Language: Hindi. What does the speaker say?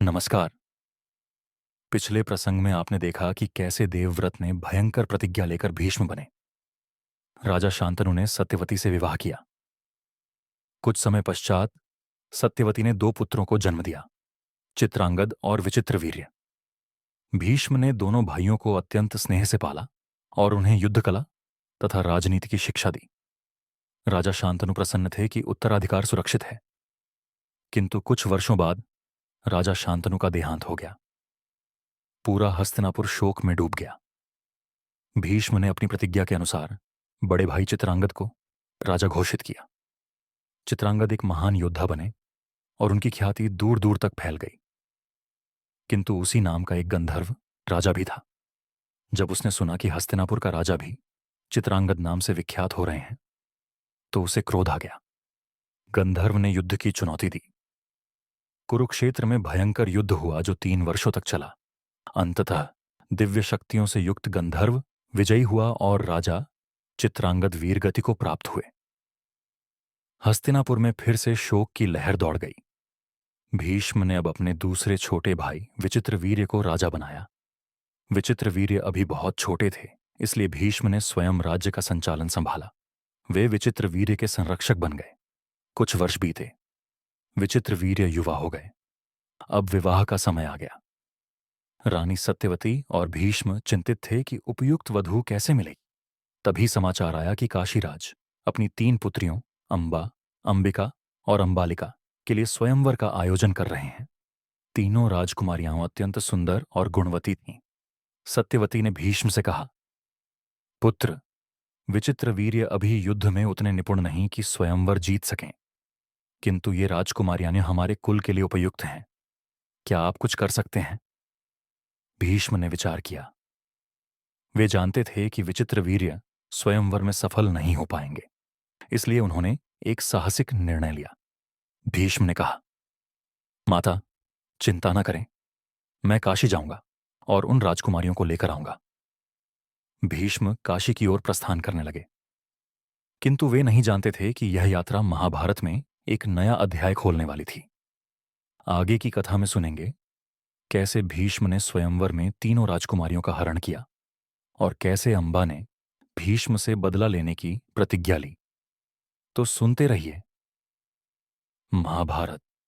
नमस्कार। पिछले प्रसंग में आपने देखा कि कैसे देवव्रत ने भयंकर प्रतिज्ञा लेकर भीष्म बने। राजा शांतनु ने सत्यवती से विवाह किया। कुछ समय पश्चात सत्यवती ने दो पुत्रों को जन्म दिया, चित्रांगद और विचित्रवीर्य। भीष्म ने दोनों भाइयों को अत्यंत स्नेह से पाला और उन्हें युद्ध कला तथा राजनीति की शिक्षा दी। राजा शांतनु प्रसन्न थे कि उत्तराधिकार सुरक्षित है। किंतु कुछ वर्षों बाद राजा शांतनु का देहांत हो गया। पूरा हस्तिनापुर शोक में डूब गया। भीष्म ने अपनी प्रतिज्ञा के अनुसार बड़े भाई चित्रांगद को राजा घोषित किया। चित्रांगद एक महान योद्धा बने और उनकी ख्याति दूर दूर तक फैल गई। किंतु उसी नाम का एक गंधर्व राजा भी था। जब उसने सुना कि हस्तिनापुर का राजा भी चित्रांगद नाम से विख्यात हो रहे हैं, तो उसे क्रोध आ गया। गंधर्व ने युद्ध की चुनौती दी। कुरुक्षेत्र में भयंकर युद्ध हुआ जो 3 वर्षों तक चला। अंततः दिव्य शक्तियों से युक्त गंधर्व विजयी हुआ और राजा चित्रांगद वीरगति को प्राप्त हुए। हस्तिनापुर में फिर से शोक की लहर दौड़ गई। भीष्म ने अब अपने दूसरे छोटे भाई विचित्रवीर्य को राजा बनाया। विचित्रवीर्य अभी बहुत छोटे थे, इसलिए भीष्म ने स्वयं राज्य का संचालन संभाला। वे विचित्रवीर्य के संरक्षक बन गए। कुछ वर्ष बीते। विचित्रवीर्य युवा हो गए। अब विवाह का समय आ गया। रानी सत्यवती और भीष्म चिंतित थे कि उपयुक्त वधू कैसे मिलेगी। तभी समाचार आया कि काशीराज अपनी 3 पुत्रियों अंबा, अंबिका और अंबालिका के लिए स्वयंवर का आयोजन कर रहे हैं। तीनों राजकुमारियां अत्यंत सुंदर और गुणवती थीं। सत्यवती ने भीष्म से कहा, पुत्र, विचित्रवीर्य अभी युद्ध में उतने निपुण नहीं कि स्वयंवर जीत सकें, किंतु ये राजकुमारियां हमारे कुल के लिए उपयुक्त हैं। क्या आप कुछ कर सकते हैं? भीष्म ने विचार किया। वे जानते थे कि विचित्रवीर्य स्वयंवर में सफल नहीं हो पाएंगे, इसलिए उन्होंने एक साहसिक निर्णय लिया। भीष्म ने कहा, माता, चिंता न करें, मैं काशी जाऊंगा और उन राजकुमारियों को लेकर आऊंगा। भीष्म काशी की ओर प्रस्थान करने लगे। किंतु वे नहीं जानते थे कि यह यात्रा महाभारत में एक नया अध्याय खोलने वाली थी। आगे की कथा में सुनेंगे कैसे भीष्म ने स्वयंवर में तीनों राजकुमारियों का हरण किया और कैसे अंबा ने भीष्म से बदला लेने की प्रतिज्ञा ली। तो सुनते रहिए महाभारत।